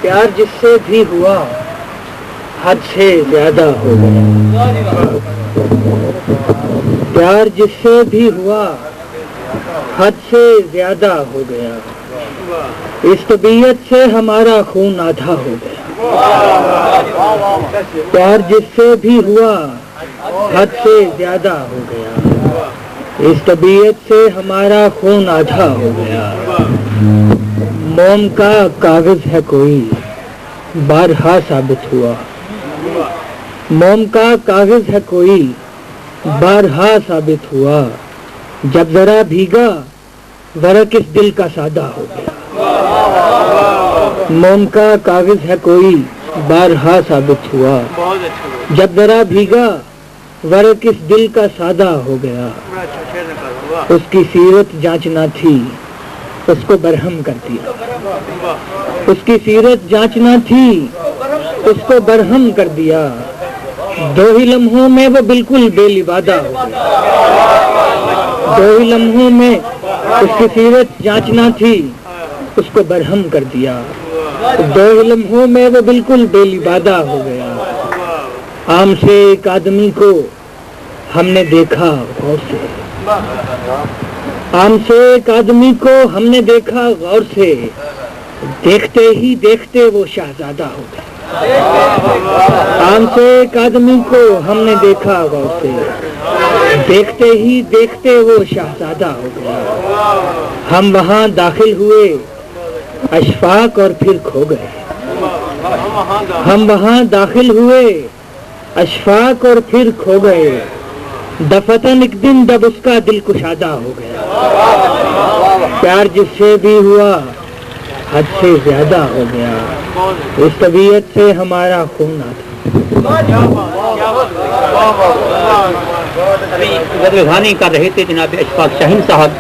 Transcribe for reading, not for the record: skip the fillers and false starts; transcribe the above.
پیار جس سے بھی ہوا حد سے زیادہ ہو گیا، پیار جس سے بھی ہوا حد سے زیادہ ہو گیا، اس طبیعت سے ہمارا خون آدھا ہو گیا، پیار جس سے بھی ہوا حد سے زیادہ ہو گیا، اس طبیعت سے ہمارا خون آدھا ہو گیا۔ موم کا کاغذ ہے کوئی بارہا ثابت ہوا، موم کا کاغذ ہے کوئی بارہا ثابت ہوا، جب ذرا بھیگا ورق اس دل کا سادہ ہو گیا۔ موم کا کاغذ ہے کوئی بارہا ثابت ہوا، جب ذرا بھیگا ورق اس دل کا سادہ ہو گیا۔ اس کی سیرت جانچنا تھی اس کو برہم کر دیا، اس کی سیرت جانچنا تھی اس کو برہم کر دیا، دو ہی لمحوں میں وہ بالکل بے لبادہ ہو گیا، دو ہی لمحوں میں اس کی سیرت جانچنا تھی اس کو برہم کر دیا، دو ہی لمحوں میں وہ بالکل بے لبادہ ہو گیا۔ عام سے ایک آدمی کو ہم نے دیکھا غور سے، عام سے ایک آدمی کو ہم نے دیکھا غور سے، دیکھتے ہی دیکھتے وہ شہزادہ ہو گیا۔ عام سے ایک آدمی کو ہم نے دیکھا غور سے، دیکھتے ہی دیکھتے وہ شہزادہ ہو گیا۔ ہم وہاں داخل ہوئے اشفاق اور پھر کھو گئے، ہم وہاں داخل ہوئے اشفاق اور پھر کھو گئے، دفتن ایک دن جب اس کا دل کشادہ ہو گیا، پیار جس سے بھی ہوا حد سے زیادہ ہو گیا، اس طبیعت سے ہمارا خون آتا۔ ابھی غزل خوانی کر رہے تھے جناب اشفاق شاہین صاحب،